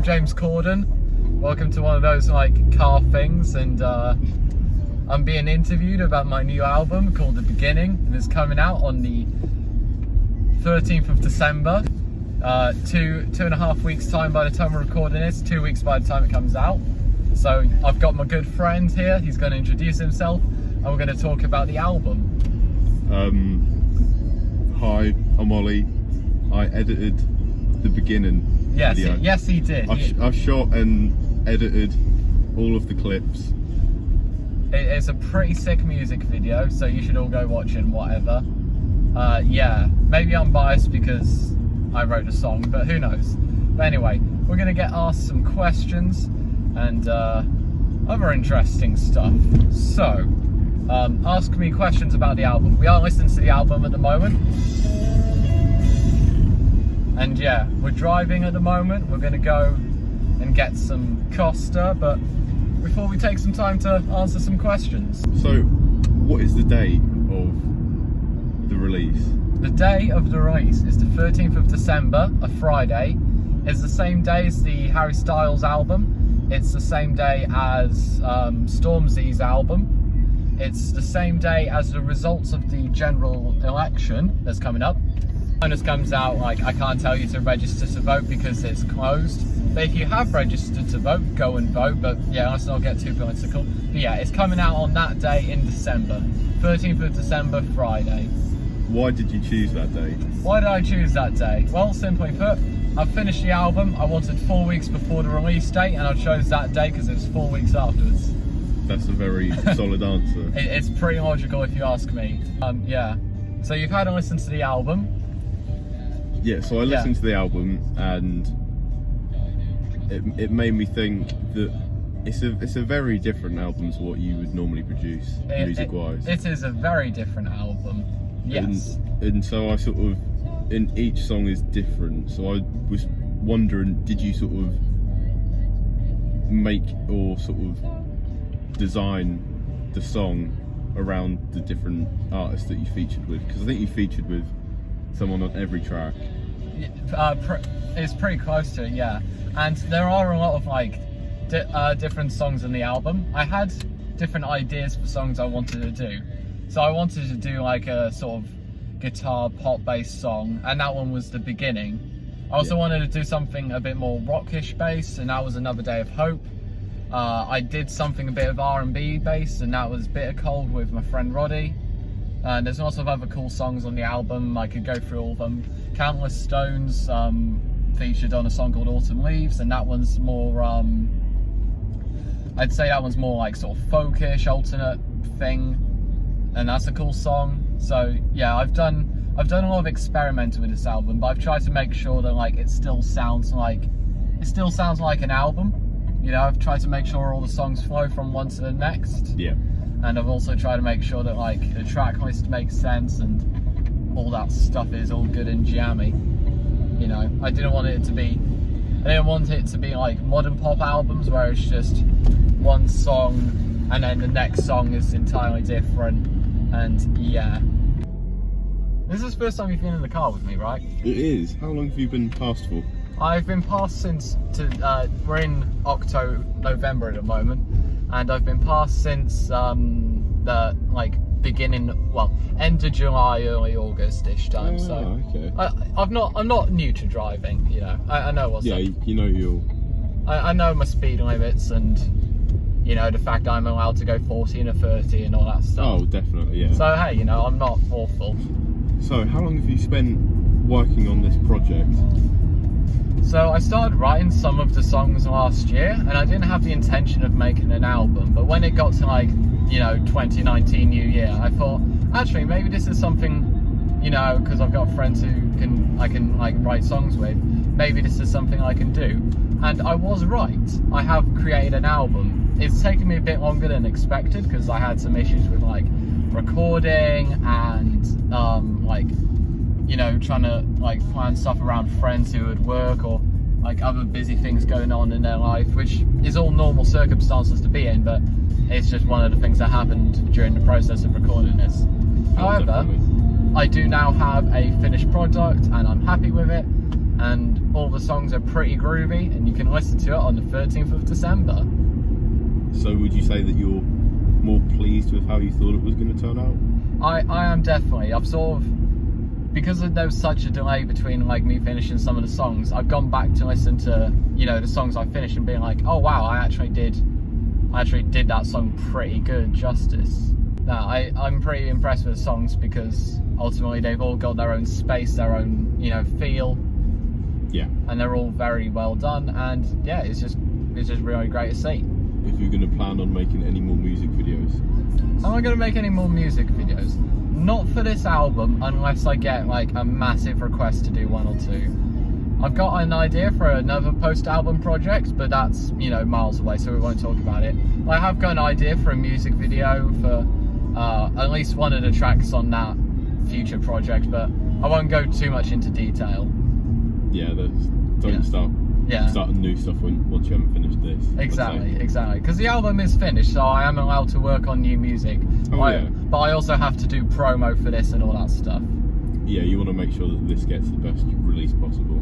I'm James Corden. Welcome to one of those like car things, and I'm being interviewed about my new album called The Beginning, and it's coming out on the 13th of December. 2.5 weeks time by the time we're recording this, 2 weeks by the time it comes out. So I've got my good friend here, he's going to introduce himself, and we're going to talk about the album. Hi, I'm Ollie. I edited The Beginning. Yes, video. yes he did. I shot and edited all of the clips. It's a pretty sick music video, so you should all go watch it, whatever. Yeah, maybe I'm biased because I wrote the song, but who knows. But anyway, we're going to get asked some questions and other interesting stuff. So, ask me questions about the album. We are listening to the album at the moment. And yeah, we're driving at the moment. We're going to go and get some Costa, but before we take some time to answer some questions. So, what is the date of the release? The day of the release is the 13th of December, a Friday. It's the same day as the Harry Styles album. It's the same day as Stormzy's album. It's the same day as the results of the general election that's coming up. When this comes out, like, I can't tell you to register to vote because it's closed. But if you have registered to vote, go and vote. But yeah, let's not get too political. But yeah, it's coming out on that day in December. 13th of December, Friday. Why did you choose that day? Why did I choose that day? Well, simply put, I finished the album. I wanted 4 weeks before the release date, and I chose that day because it was 4 weeks afterwards. That's a very solid answer. It's pretty logical if you ask me. Yeah. So you've had a listen to the album. Yeah, so I listened to the album, and it made me think that it's a very different album to what you would normally produce, music-wise. It is a very different album. Yes. And so I sort of, in each song is different. So I was wondering, did you sort of make or sort of design the song around the different artists that you featured with? Because I think you featured with someone on every track. It's pretty close to it, yeah. And there are a lot of like different songs in the album. I had different ideas for songs I wanted to do. So I wanted to do like a sort of guitar pop based song, and that one was The Beginning. I also wanted to do something a bit more rockish based, and that was Another Day of Hope. I did something a bit of R&B based, and that was Bitter Cold with my friend Roddy. And there's lots of other cool songs on the album. I could go through all of them. Countless Stones featured on a song called Autumn Leaves, and that one's more, I'd say that one's more like sort of folkish, alternate thing, and that's a cool song. So yeah, I've done a lot of experimenting with this album, but I've tried to make sure that like it still sounds like an album. You know, I've tried to make sure all the songs flow from one to the next. Yeah. And I've also tried to make sure that like the track list makes sense and all that stuff is all good and jammy. You know, I didn't want it to be like modern pop albums where it's just one song and then the next song is entirely different. And yeah. This is the first time you've been in the car with me, right? It is. How long have you been passed for? I've been passed since we're in November at the moment. And I've been passed since the like end of July, early August-ish time. Oh, so okay. I'm not new to driving. You know, I know what's up. You know I know my speed limits, and you know the fact I'm allowed to go 40 and a 30 and all that stuff. Oh, definitely, yeah. So hey, you know, I'm not awful. So how long have you spent working on this project? So I started writing some of the songs last year, and I didn't have the intention of making an album, but when it got to like, you know, 2019 New Year, I thought, actually, maybe this is something, you know, because I've got friends who I can like write songs with, maybe this is something I can do. And I was right. I have created an album. It's taken me a bit longer than expected because I had some issues with like recording and like, you know, trying to like plan stuff around friends who would work or like other busy things going on in their life, which is all normal circumstances to be in, but it's just one of the things that happened during the process of recording this. However, I do now have a finished product and I'm happy with it, and all the songs are pretty groovy, and you can listen to it on the 13th of December. So would you say that you're more pleased with how you thought it was going to turn out? I am definitely. I've sort of, because there was such a delay between like me finishing some of the songs, I've gone back to listen to, you know, the songs I finished and being like, oh wow, I actually did that song pretty good justice. Now, I'm pretty impressed with the songs because ultimately they've all got their own space, their own, you know, feel. Yeah. And they're all very well done, and yeah, it's just really great to see. If you're going to plan on making any more music videos? Am I going to make any more music videos? Not for this album, unless I get like a massive request to do one or two. I've got an idea for another post-album project, but that's, you know, miles away, so we won't talk about it. I have got an idea for a music video for at least one of the tracks on that future project, but I won't go too much into detail. Yeah, don't start new stuff once you haven't finished this. Exactly. Because the album is finished, so I am allowed to work on new music. Yeah. But I also have to do promo for this and all that stuff. Yeah, you want to make sure that this gets the best release possible.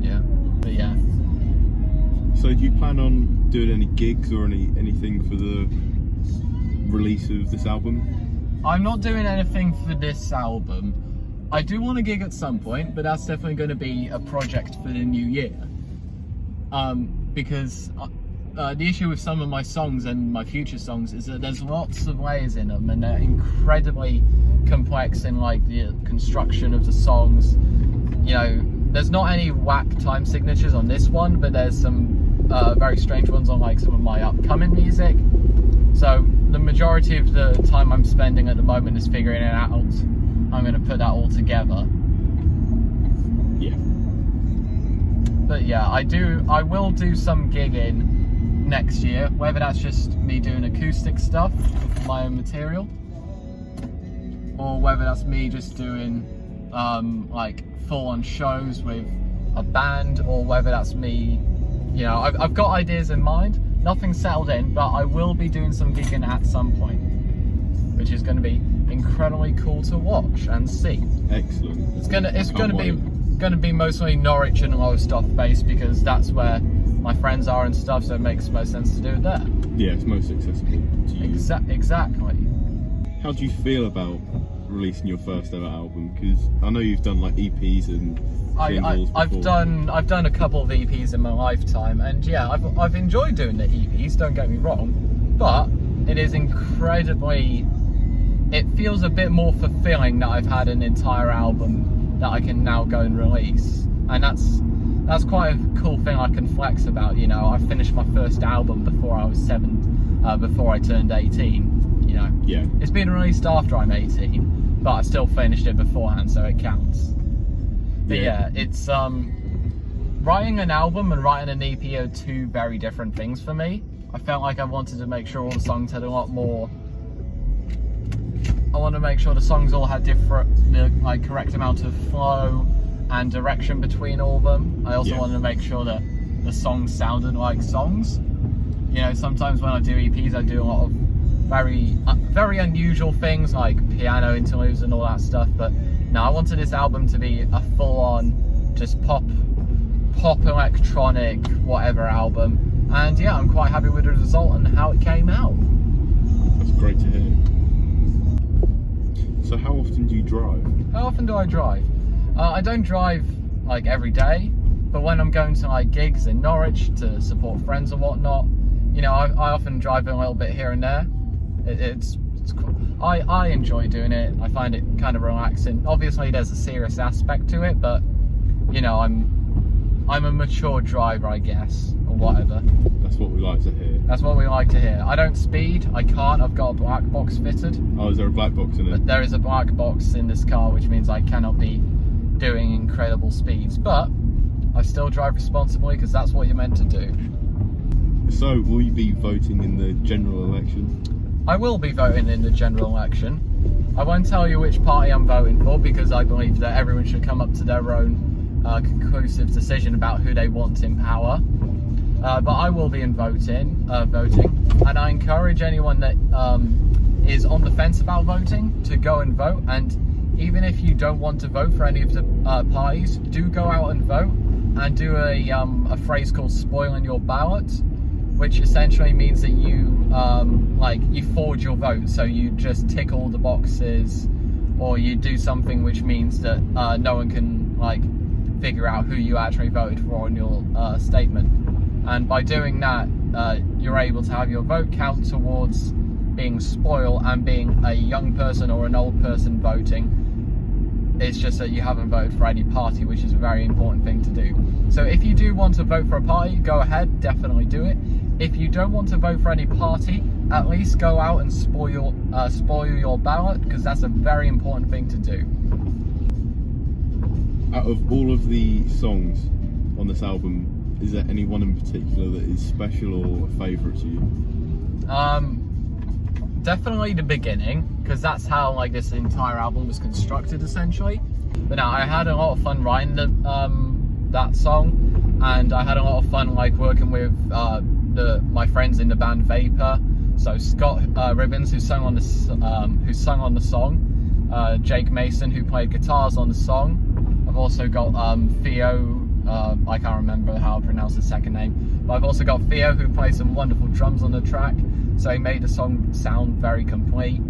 Yeah, but yeah. So do you plan on doing any gigs or anything for the release of this album? I'm not doing anything for this album. I do want to gig at some point, but that's definitely going to be a project for the new year. Because the issue with some of my songs and my future songs is that there's lots of layers in them, and they're incredibly complex in like the construction of the songs. You know, there's not any whack time signatures on this one, but there's some very strange ones on like some of my upcoming music. So the majority of the time I'm spending at the moment is figuring it out. I'm going to put that all together. Yeah. But yeah, I will do some gigging next year, whether that's just me doing acoustic stuff with my own material, or whether that's me just doing like full-on shows with a band, or whether that's me, you know, I've got ideas in mind, nothing settled in, but I will be doing some gigging at some point, which is going to be incredibly cool to watch and see. Excellent. It's gonna be mostly Norwich and Lowestoft based, because that's where my friends are and stuff, so it makes most sense to do it there. Yeah, it's most accessible to you. Exactly. How do you feel about releasing your first ever album? Because I know you've done like EPs and singles before. I've done a couple of EPs in my lifetime, and yeah, I've enjoyed doing the EPs, don't get me wrong, but it is incredibly, it feels a bit more fulfilling that I've had an entire album that I can now go and release, and that's quite a cool thing I can flex about. You know, I finished my first album before I was before I turned 18. You know, yeah, it's been released after I'm 18, but I still finished it beforehand, so it counts. But yeah, it's writing an album and writing an EP are two very different things for me. I felt like I wanted to make sure all the songs had a lot more. I want to make sure the songs all had the like correct amount of flow and direction between all of them. I also wanted to make sure that the songs sounded like songs. You know, sometimes when I do EPs, I do a lot of very unusual things like piano interludes and all that stuff. But no, I wanted this album to be a full-on, just pop electronic, whatever album. And yeah, I'm quite happy with the result and how it came out. That's great to hear. So how often do you drive? How often do I drive? I don't drive like every day, but when I'm going to like gigs in Norwich to support friends or whatnot, you know, I often drive a little bit here and there. It's cool. I enjoy doing it. I find it kind of relaxing. Obviously there's a serious aspect to it, but you know, I'm a mature driver, I guess, or whatever. That's what we like to hear. That's what we like to hear. I don't speed, I can't, I've got a black box fitted. Oh, is there a black box in it? There is a black box in this car, which means I cannot be doing incredible speeds, but I still drive responsibly because that's what you're meant to do. So, will you be voting in the general election? I will be voting in the general election. I won't tell you which party I'm voting for because I believe that everyone should come up to their own conclusive decision about who they want in power. But I will be voting, and I encourage anyone that is on the fence about voting to go and vote. And even if you don't want to vote for any of the parties, do go out and vote, and do a phrase called spoiling your ballot, which essentially means that you you forge your vote, so you just tick all the boxes, or you do something which means that no one can figure out who you actually voted for on your statement. And by doing that, you're able to have your vote count towards being spoiled, and being a young person or an old person voting, it's just that you haven't voted for any party, which is a very important thing to do. So if you do want to vote for a party, go ahead, definitely do it. If you don't want to vote for any party, at least go out and spoil your ballot, because that's a very important thing to do. Out of all of the songs on this album, is there any one in particular that is special or a favourite to you? Definitely the beginning, because that's how this entire album was constructed essentially. But no, I had a lot of fun writing that song, and I had a lot of fun working with my friends in the band Vapor. So Scott Ribbons, who sung on the song, Jake Mason, who played guitars on the song. I've also got Theo. I can't remember how to pronounce his second name, but I've also got Theo, who plays some wonderful drums on the track, so he made the song sound very complete.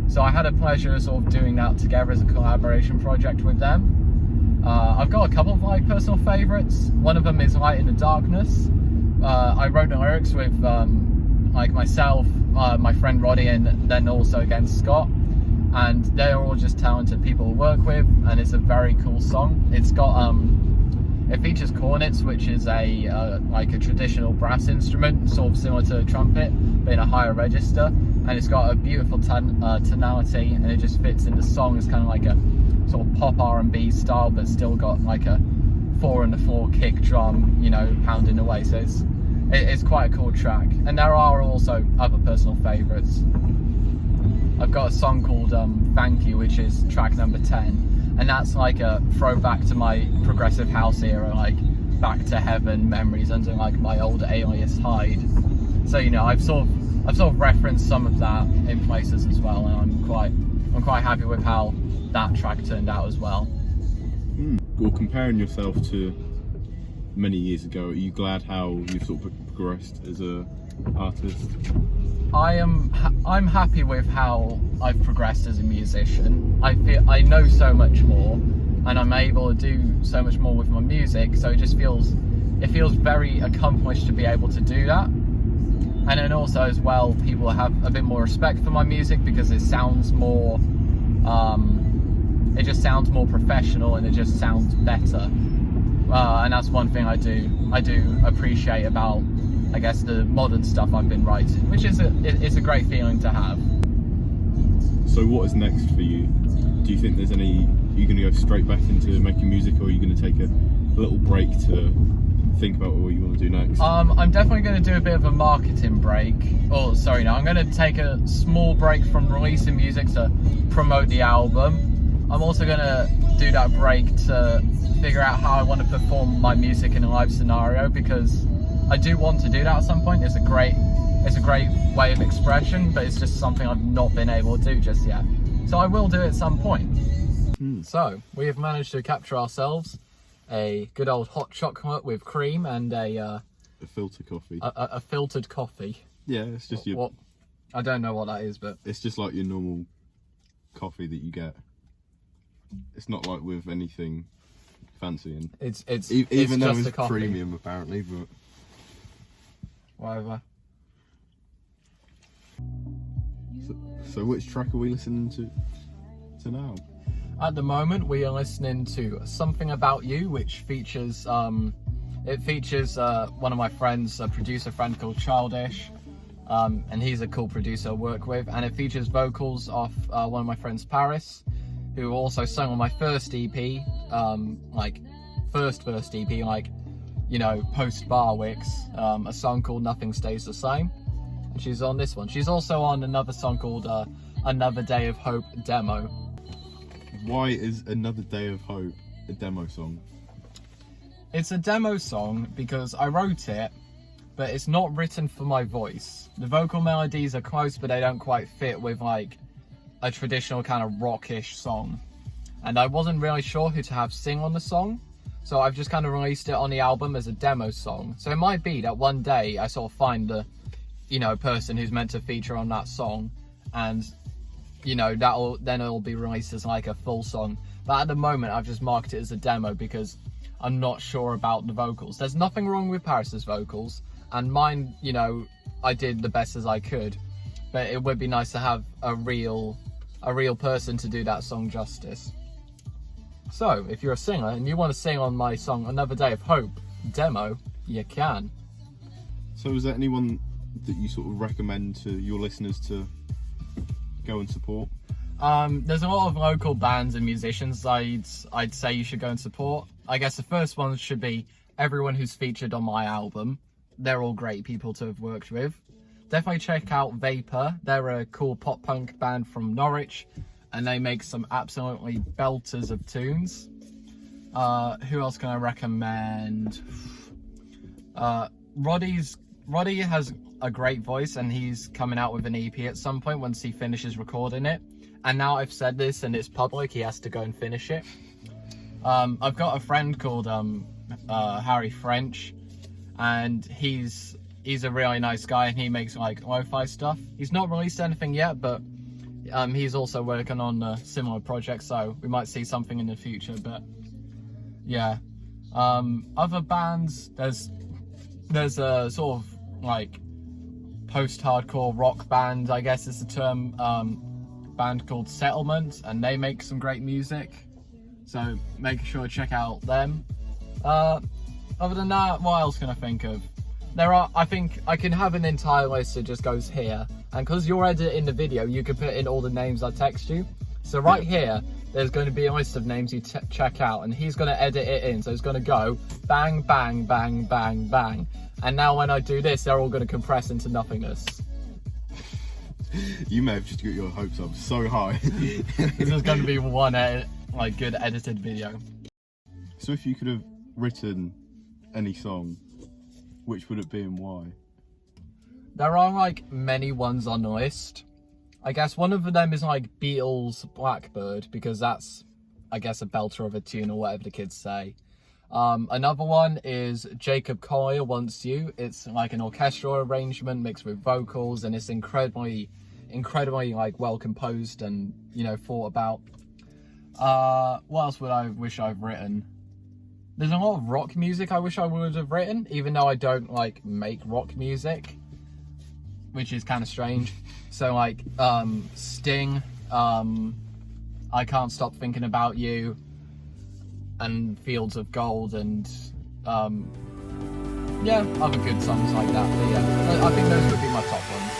So I had a pleasure sort of doing that together as a collaboration project with them. I've got a couple of personal favourites. One of them is Light in the Darkness. I wrote the lyrics with myself, my friend Roddy, and then also against Scott, and they're all just talented people to work with, and it's a very cool song. It's got it features cornets, which is a traditional brass instrument, sort of similar to a trumpet, but in a higher register. And it's got a beautiful tonality, and it just fits in the song. It's kind of like a sort of pop R&B style, but still got a 4/4 kick drum, pounding away. So it's quite a cool track. And there are also other personal favourites. I've got a song called Thank You, which is track number 10. And that's a throwback to my progressive house era, Back to Heaven memories under my old Alias Hyde. So I've sort of referenced some of that in places as well, and I'm quite happy with how that track turned out as well. Well, comparing yourself to many years ago, are you glad how you've sort of progressed as a artist? I'm happy with how I've progressed as a musician. I know so much more, and I'm able to do so much more with my music, so it feels very accomplished to be able to do that. And then also as well, people have a bit more respect for my music, because it sounds more it just sounds more professional, and it just sounds better. And that's one thing I do appreciate about, I guess, the modern stuff I've been writing, which is it's a great feeling to have. So what is next for you? Do you think are you going to go straight back into making music, or are you going to take a little break to think about what you want to do next? I'm definitely going to do a bit of a marketing break. I'm going to take a small break from releasing music to promote the album. I'm also going to do that break to figure out how I want to perform my music in a live scenario, because I do want to do that at some point. It's a great way of expression, but it's just something I've not been able to do just yet. So I will do it at some point. So we have managed to capture ourselves a good old hot chocolate with cream and a filter coffee. A filtered coffee. Yeah, it's just what I don't know what that is, but it's just like your normal coffee that you get. It's not with anything fancy in. It's even though just it's a premium apparently, but whatever. So which track are we listening to now? At the moment, we are listening to Something About You, which features one of my friends, a producer friend called Childish, and he's a cool producer I work with, and it features vocals off one of my friends, Paris, who also sung on my first EP, first EP, post Barwicks, a song called Nothing Stays the Same, and she's on this one. She's also on another song called Another Day of Hope demo. Why is Another Day of Hope a demo song? It's a demo song because I wrote it, but it's not written for my voice. The vocal melodies are close, but they don't quite fit with a traditional kind of rockish song. and I wasn't really sure who to have sing on the song, so I've just kind of released it on the album as a demo song. So it might be that one day I sort of find the, you know, person who's meant to feature on that song, and, you know, it'll be released as like a full song. But at the moment I've just marked it as a demo because I'm not sure about the vocals. There's nothing wrong with Paris's vocals, and mine, you know, I did the best as I could, but it would be nice to have a real person to do that song justice. So if you're a singer and you want to sing on my song Another Day of Hope demo, you can. So is there anyone that you sort of recommend to your listeners to go and support? There's a lot of local bands and musicians I'd say you should go and support. I guess the first one should be everyone who's featured on my album. They're all great people to have worked with. Definitely check out Vapor. They're a cool pop punk band from Norwich, and they make some absolutely belters of tunes. Who else can I recommend? Roddy has a great voice, and he's coming out with an EP at some point once he finishes recording it. And now I've said this and it's public, he has to go and finish it. I've got a friend called Harry French, and he's a really nice guy, and he makes like lo-fi stuff. He's not released anything yet, but he's also working on a similar project, so we might see something in the future. But yeah, other bands, there's a sort of like post-hardcore rock band, I guess is the term, band called Settlement, and they make some great music, so make sure to check out them. Other than that, what else can I think of? I think I can have an entire list that just goes here, and because you're editing the video, you can put in all the names I text you. So right here, there's going to be a list of names you check out, and he's going to edit it in, so it's going to go bang, bang, bang, bang, bang. And now when I do this, they're all going to compress into nothingness. You may have just got your hopes up so high. This is going to be one good edited video. So if you could have written any song, which would it be and why? There are like many ones on the list. I guess one of them is like Beatles' Blackbird, because that's, I guess, a belter of a tune, or whatever the kids say. Another one is Jacob Collier Wants You. It's like an orchestral arrangement mixed with vocals, and it's incredibly like well composed and, you know, thought about. What else would I wish I've written? There's a lot of rock music I wish I would have written, even though I don't like make rock music, which is kind of strange. So like Sting, I Can't Stop Thinking About You, and Fields of Gold, and yeah, other good songs like that. But yeah, I think those would be my top ones.